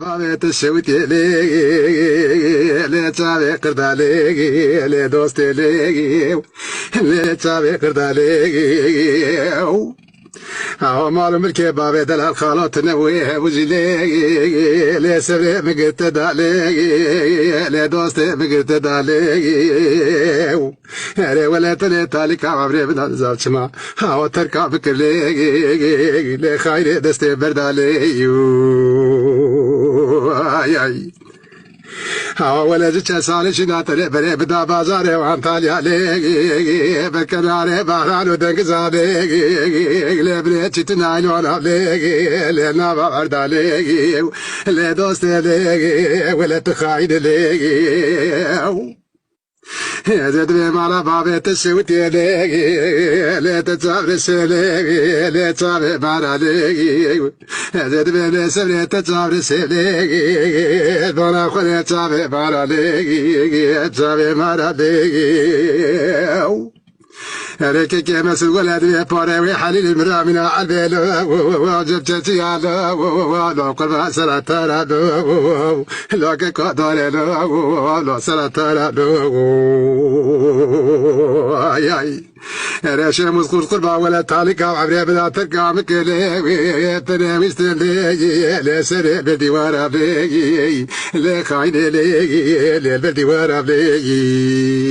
بابا تشوتي لي لا تابع قردالي لا دوستي لي لا تابع قردالي هاو مال ملكي بابا دلال خالوت نويه وجلي لا سبري مقت دالي لا دوستي مقت دالي ولا تالي كعبري بدل زاتشما هاو تركا بكر لي لا خاير دستي بردالي ay ولا جت سالش ناتري بري بدا بازاري وانتالي علي بكناري بحران ودنك زابي لبري تنايل وانا لي لنا بعرض علي لا دوستي لي ولا تخايد لي زاد بهم على بابي تسوتي لي لا تتعرس لي لا تعرف على لي زاد بهم سبري تتعرس لي بنا خلي تعرف على لي تعرف على لي هذاك كما سولاد بيه باري ويحلل المرا من البيل وجبتي على لو قلب سلطة لو كقدر لو سلطة ياي راشي مسخور قربا ولا تالك عبري بلا تركع مكلي تنامي استلي لا سري بالديوار بلي لا خاين لي لا بالديوار بلي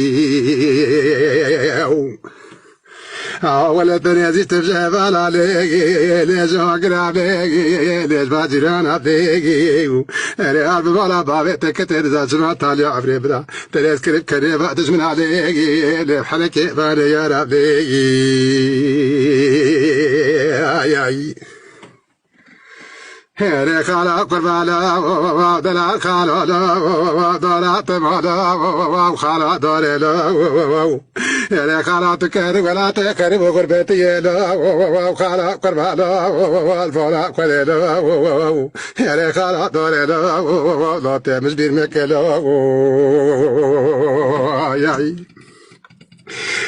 ولا تنازي تفجاب علي ليش اقرا علي ليش باجران علي انا عارف ولا بابي تكتر زعما طالع عبري بدا تلاس كريب كريب تجمن علي لي حلكي باري يا ربي اي هيري خالا قربالا دلا خالا دلا تمالا خالا دارلا هيري خالا تكر ولا تكر وغربتي لا خالا قربالا الفولا قليلا هيري خالا دارلا لا تمش بير مكلا ياي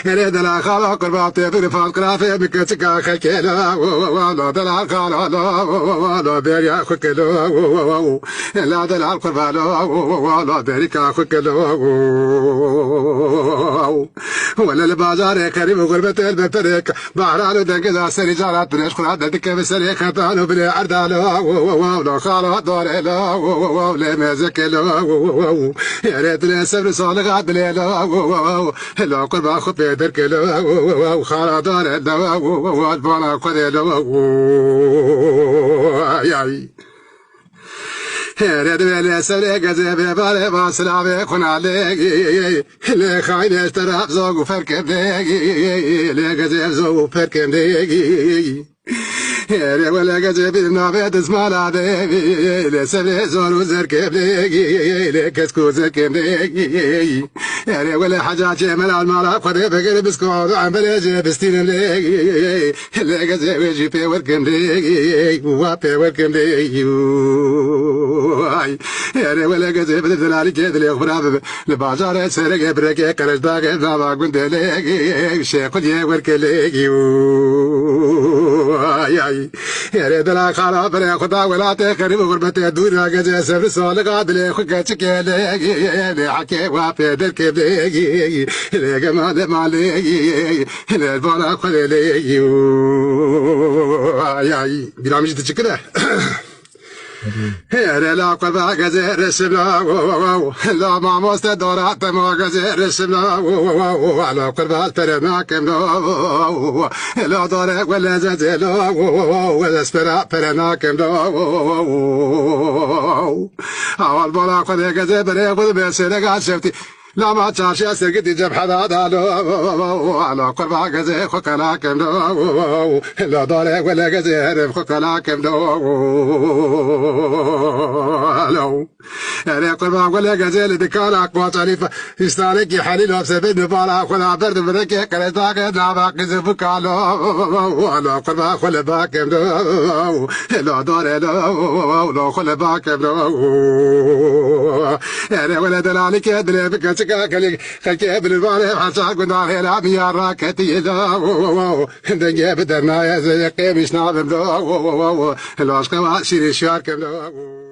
هذا دلال خالا قرباتي في الفقرة في مكتكا خكيلا ولا دلال خالا ولا بريا خكيلا لا دلال قربالا ولا بريكا خكيلا ولا البازار كريم غربة البتريك بحران دنقذا سري جارات بريش خلات دك بسري خطانو بلي عردالا ولا خالا دارلا ولا مزكلا يا ريت نسبر صالغات بليلا لا قربا خبي درك لا وخالا دار الدواء والبانا قدي لا ياي رد بلا سري غزي بالي باسلا بكون علي لا خاين اشترى زوق فركب دي لا غزي زوق فركب دي هيري ولا جذب النابت اسمع العذابي لسبي زور وزركب لي لكسكو زركب لي هيري ولا حاجة جمال المرأة قد بقر بسكوت عمل جبستين لي لا جذب جيبي وركب لي وابي وركب لي هيري ولا جذب الدلالي كده لي خراب البازار سرق بركة كرش داق نابا قند لي شيخ دي وركب لي يا ريت لا خالا بري خدا ولا تخرب غربتي دورا جزا سفر صالق عدل خكا تكلي لي حكي وافي دركب لي لي جمال مالي لي البانا خلي ياي برامج تشكله هيري لا قربا جزي رسمنا لا ما مستدورات ما جزي رسمنا لا قربا ترنا كمنا لا دارك ولا زلزلا ولا سبرا ترنا كمنا اول بلا قد جزي بري قد بسرق شفتي لا ما تشاشي سرقتي جب حدا على قربا جزي خكلا كمنا لا دارك ولا جزي هرب خكلا كمنا لو انا قربا ولا جزيل دكالا قوات عليفة يستارك حليل وبسبب بالا خلا برد بركة كرتاك نابك زفكالا ولا قربا خلا باكم لا دار لا خلا باكم انا ولا دلالك ادري بك سكاك خلك بالبارح حصاك ودار لا ميا راكتي لا دنجا بدرنا يا زي قيمش نابم لا الاشقوا شيري شاركم لا